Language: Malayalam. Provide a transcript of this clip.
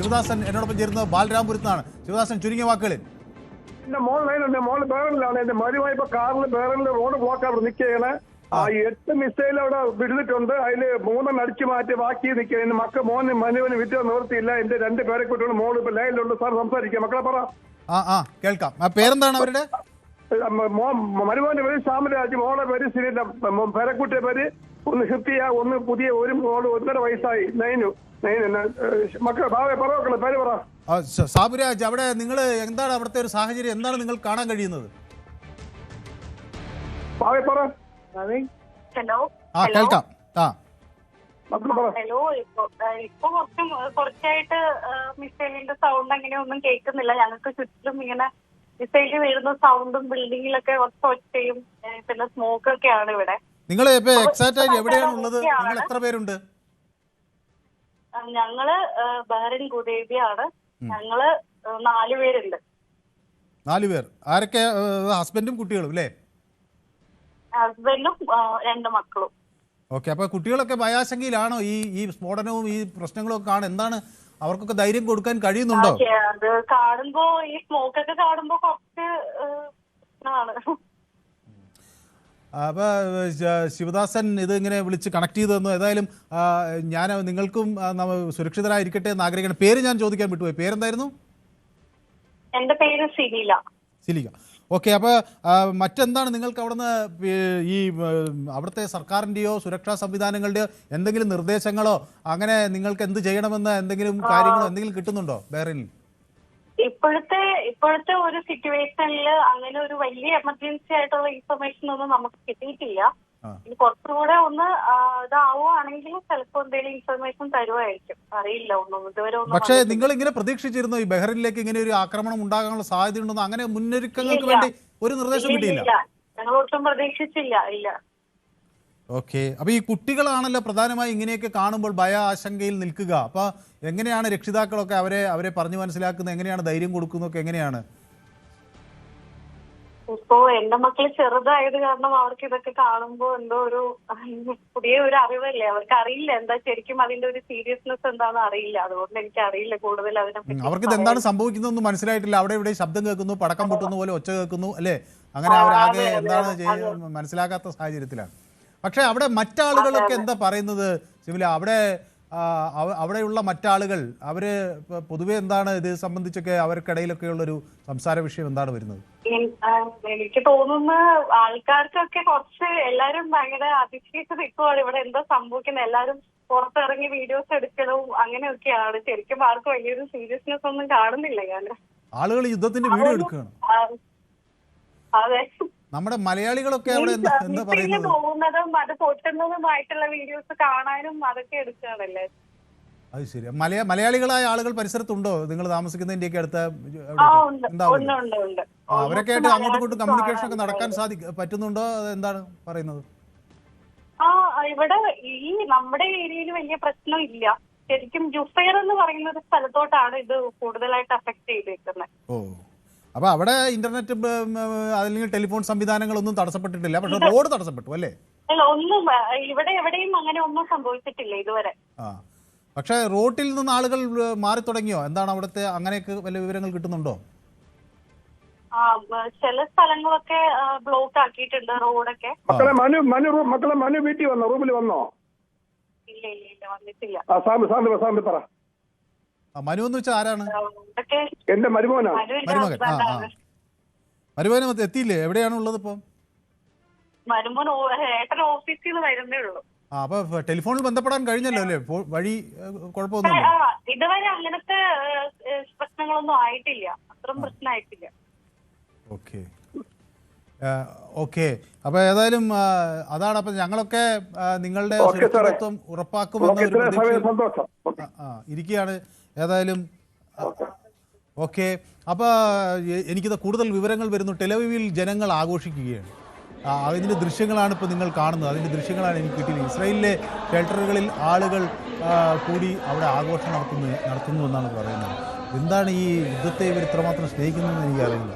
ശിവദാസൻ എന്നോടൊപ്പം ചേരുന്നത് ബാലരാംപുരത്താണ്. ശിവദാസൻ, ചുരുങ്ങിയ വാക്കുകളിൽ. എന്റെ മോൾ ലൈനുണ്ട്, മോള് ബേറലിലാണ്. എന്റെ മരുമായി ഇപ്പൊ കാറിൽ ബേറലിൽ റോഡ് ബ്ലോക്ക് അവിടെ നിൽക്കുകയാണ്. 8 മിസൈൽ അവിടെ വിടുന്നിട്ടുണ്ട്. അതില് 3 അടിച്ചു മാറ്റി ബാക്കി നിൽക്കുക. എന്റെ മോന് മനുവിന് വിറ്റോ നിവൃത്തിയില്ല. എന്റെ 2 പേരെ കുട്ടികളും മോള് ഇപ്പൊ ലൈനിലുണ്ട്. സാർ സംസാരിക്കാം. മക്കളെ പറ. കേൾക്കാം. പേരെന്താണ് അവരുടെ? മരുമോന്റെ പേര് സാമരാജ്, മോളെ പേര് ശ്രീധം, പേരക്കുട്ടിയെ പേര് ഒന്ന് ഹിപ്തിയ, ഒന്ന് പുതിയ ഒരു മോള് 1.5 വയസ്സായി നൈനു. മക്കളെ പറ പേര് പറ. സാബുരാജ്, അവിടെ നിങ്ങൾ എന്താണ് അവിടുത്തെ ഒരു സാഹചര്യം, എന്താണ് നിങ്ങൾ കാണാൻ കഴിയുന്നത്? പറ. ഹലോ. കേൾക്കാം. ഹലോ. ഇപ്പൊ കുറച്ചായിട്ട് മിസൈലിന്റെ സൗണ്ട് അങ്ങനെ ഒന്നും കേൾക്കുന്നില്ല. ഞങ്ങൾക്ക് ചുറ്റിലും ഇങ്ങനെ മിസൈല് വീഴുന്ന സൗണ്ടും ബിൽഡിങ്ങിലൊക്കെ ഒച്ചയും പിന്നെ സ്മോക്ക് ഒക്കെയാണ് ഇവിടെ. നിങ്ങൾ ഇപ്പൊ എക്സാക്റ്റ് ആയിട്ട് എവിടെയാണ് ഉള്ളത്? നിങ്ങൾ എത്ര പേരുണ്ട്? ഞങ്ങള് ബഹ്റിൻ ഹുദൈബിയാണ്. ഞങ്ങള് 4 പേരുണ്ട്. 4 പേർ. ആരൊക്കെ? ഹസ്ബൻഡും കുട്ടികളും അല്ലേ? ഹസ്ബൻഡും 2 മക്കളും. ഓക്കെ. അപ്പൊ കുട്ടികളൊക്കെ ഭയാശങ്കയിലാണോ? ഈ സ്ഫോടനവും ഈ പ്രശ്നങ്ങളും ഒക്കെ കാണും, എന്താണ് അവർക്കൊക്കെ ധൈര്യം കൊടുക്കാൻ കഴിയുന്നുണ്ടോ? അത് കാണുമ്പോ, ഈ സ്മോക്കൊക്കെ കാണുമ്പോ കുറച്ച് അപ്പൊ ശിവദാസൻ ഇത് ഇങ്ങനെ വിളിച്ച് കണക്ട് ചെയ്തു തന്നു. ഏതായാലും ഞാൻ നിങ്ങൾക്കും സുരക്ഷിതരായിരിക്കട്ടെ എന്ന് ആഗ്രഹിക്കണം. പേര് ഞാൻ ചോദിക്കാൻ വിട്ടുപോയി. പേരെന്തായിരുന്നു? എന്റെ പേര് സിലിക. ഓക്കെ. അപ്പോൾ മറ്റെന്താണ് നിങ്ങൾക്ക് അവിടുന്ന് ഈ അവിടുത്തെ സർക്കാരിൻ്റെയോ സുരക്ഷാ സംവിധാനങ്ങളുടെയോ എന്തെങ്കിലും നിർദ്ദേശങ്ങളോ അങ്ങനെ നിങ്ങൾക്ക് എന്ത് ചെയ്യണമെന്ന് എന്തെങ്കിലും കാര്യങ്ങളോ എന്തെങ്കിലും കിട്ടുന്നുണ്ടോ ബഹ്റൈനിൽ? ഇപ്പോഴത്തെ ഒരു സിറ്റുവേഷനിൽ അങ്ങനെ ഒരു വലിയ എമർജൻസി ആയിട്ടുള്ള ഇൻഫർമേഷൻ ഒന്നും നമുക്ക് കിട്ടിയിട്ടില്ല. കുറച്ചുകൂടെ ഒന്ന് ഇതാവുകയാണെങ്കിൽ ചിലപ്പോൾ എന്തെങ്കിലും ഇൻഫർമേഷൻ തരുമായിരിക്കും. അറിയില്ല ഒന്നും ഇതുവരെ. പക്ഷേ നിങ്ങൾ ഇങ്ങനെ പ്രതീക്ഷിച്ചിരുന്നു ഈ ബഹ്റൈനിലേക്ക് ഇങ്ങനെ ഒരു ആക്രമണം ഉണ്ടാകാനുള്ള സാധ്യതയുണ്ടെന്ന്? അങ്ങനെ മുന്നൊരുക്കങ്ങൾക്ക് വേണ്ടി ഒരു നിർദ്ദേശം കിട്ടിയില്ല? ഞങ്ങൾ ഒട്ടും പ്രതീക്ഷിച്ചില്ല. ഇല്ല. ഓക്കെ. അപ്പൊ ഈ കുട്ടികളാണല്ലോ പ്രധാനമായി ഇങ്ങനെയൊക്കെ കാണുമ്പോൾ ആശങ്കയിൽ നിൽക്കുക. അപ്പൊ എങ്ങനെയാണ് രക്ഷിതാക്കളൊക്കെ അവരെ പറഞ്ഞു മനസ്സിലാക്കുന്നത്? എങ്ങനെയാണ് ധൈര്യം കൊടുക്കുന്നതൊക്കെ എങ്ങനെയാണ്? ഇപ്പോ എന്റെ മക്കള് ചെറുതായത് കാരണം അവർക്ക് ഇതൊക്കെ കാണുമ്പോ എന്തോ ഒരു പുതിയ ഒരു അറിവല്ലേ. അവർക്ക് അറിയില്ല എന്താ ശരിക്കും അതിന്റെ ഒരു സീരിയസ്നെസ് എന്താണെന്ന് അറിയില്ല. അതുകൊണ്ട് എനിക്ക് അറിയില്ല കൂടുതൽ അതിനെപ്പറ്റി. അവർക്ക് ഇത് എന്താണ് സംഭവിക്കുന്നതെന്ന് മനസ്സിലായിട്ടില്ല. അവിടെ ഇവിടെ ശബ്ദം കേൾക്കുന്നു, പടക്കം പൊട്ടുന്ന പോലെ ഒച്ച കേൾക്കുന്നു അല്ലേ? അങ്ങനെ അവരാകെ എന്താണ് മനസ്സിലാക്കാത്ത സാഹചര്യത്തിലാണ്. പക്ഷെ അവിടെ മറ്റാളുകളൊക്കെ എന്താ പറയുന്നത് സിമില? അവിടെയുള്ള മറ്റാളുകൾ അവര് പൊതുവെ എന്താണ് ഇത് സംബന്ധിച്ചൊക്കെ അവർക്കിടയിലൊക്കെ ഉള്ളൊരു സംസാര വിഷയം എന്താണ് വരുന്നത്? എനിക്ക് തോന്നുന്ന ആൾക്കാർക്കൊക്കെ കുറച്ച് എല്ലാരും ഭയങ്കര അതിശയിച്ച് നിൽക്കുവാണ്. ഇവിടെ എന്താ സംഭവിക്കുന്നത്? എല്ലാരും പുറത്തിറങ്ങി വീഡിയോസ് എടുക്കലും അങ്ങനെയൊക്കെയാണ്. ശരിക്കും ആർക്കും വലിയൊരു സീരിയസ്നെസ് ഒന്നും കാണുന്നില്ല. ഞാൻ ആളുകൾ യുദ്ധത്തിന്റെ വീഡിയോ എടുക്കുകയാണ്. അതെ. നമ്മുടെ മലയാളികളൊക്കെ അവിടെ എന്താ പറയുന്നത്? പോകുന്നതും അത് പൊട്ടുന്നതുമായിട്ടുള്ള വീഡിയോസ് കാണാനും അതൊക്കെ എടുക്കുകയാണല്ലേ. അത് ശരി. മലയാളികളായ ആളുകൾ പരിസരത്തുണ്ടോ? നിങ്ങൾ താമസിക്കുന്നതിന്റെയൊക്കെ അടുത്ത് അവരൊക്കെ ആയിട്ട് അങ്ങോട്ടും ഇങ്ങോട്ടും കമ്മ്യൂണിക്കേഷൻ ഒക്കെ നടക്കാൻ പറ്റുന്നുണ്ടോ? എന്താണ് പറയുന്നത്? ഇവിടെ ഈ നമ്മുടെ ഏരിയയിൽ വലിയ പ്രശ്നം ഇല്ല. ശരിക്കും ജുഫൈർ എന്ന് പറയുന്ന ഒരു സ്ഥലത്തോട്ടാണ് ഇത് കൂടുതലായിട്ട് അഫക്ട് ചെയ്തേക്കുന്നത്. അപ്പൊ അവിടെ ഇന്റർനെറ്റ് അല്ലെങ്കിൽ ടെലിഫോൺ സംവിധാനങ്ങളൊന്നും തടസ്സപ്പെട്ടിട്ടില്ല. പക്ഷെ റോഡ് തടസ്സപ്പെട്ടു അല്ലേ? അല്ല, ഒന്നും ഇവിടെ എവിടെയും അങ്ങനെ ഒന്നും സംഭവിച്ചിട്ടില്ല ഇതുവരെ. പക്ഷെ റോട്ടിൽ നിന്ന് ആളുകൾ മാറി തുടങ്ങിയോ? എന്താണ് അവിടുത്തെ അങ്ങനെയൊക്കെ വല്ല വിവരങ്ങൾ കിട്ടുന്നുണ്ടോ? ചില സ്ഥലങ്ങളൊക്കെ ബ്ലോക്ക് ആക്കിയിട്ടുണ്ട് റോഡൊക്കെ. മക്കളെ മനു വീട്ടിൽ വന്നോ? റൂമിൽ വന്നോ? ഇല്ല വന്നിട്ടില്ല. മനു എന്ന് വെച്ചാൽ ആരാണ്? എന്റെ മരുമോനാണ്. മരുമോൻ എത്തിയില്ലേ? എവിടെയാണ് ഉള്ളത് ഇപ്പൊ? മരുമോൻ ഏട്ടൻ ഓഫീസിൽ നിന്ന് വരുന്നേ ഉള്ളൂ. അപ്പൊ ടെലിഫോണിൽ ബന്ധപ്പെടാൻ കഴിഞ്ഞല്ലോ അല്ലേ? വഴി കുഴപ്പമൊന്നുമില്ല. ഇതുവരെ അങ്ങനത്തെ പ്രശ്നങ്ങളൊന്നും ആയിട്ടില്ല. അത്രയും പ്രശ്നമായിട്ടില്ല. ഓക്കെ. അപ്പൊ ഏതായാലും അതാണ്. അപ്പൊ ഞങ്ങളൊക്കെ നിങ്ങളുടെ സുരക്ഷിതത്വം ഉറപ്പാക്കുമെന്ന് ഇരിക്കുകയാണ്. ഏതായാലും ഓക്കെ. അപ്പൊ എനിക്കിത് കൂടുതൽ വിവരങ്ങൾ വരുന്നു. ടെലവീവിൽ ജനങ്ങൾ ആഘോഷിക്കുകയാണ്. അതിൻ്റെ ദൃശ്യങ്ങളാണ് ഇപ്പോൾ നിങ്ങൾ കാണുന്നത്. അതിൻ്റെ ദൃശ്യങ്ങളാണ് എനിക്ക് കിട്ടിയത്. ഇസ്രായേലിലെ ഷെൽട്ടറുകളിൽ ആളുകൾ കൂടി അവിടെ ആഘോഷം നടത്തുന്നു എന്നാണ് പറയുന്നത്. എന്താണ് ഈ യുദ്ധത്തെ ഇവർ ഇത്രമാത്രം സ്നേഹിക്കുന്നതെന്ന് എനിക്കറിയില്ല.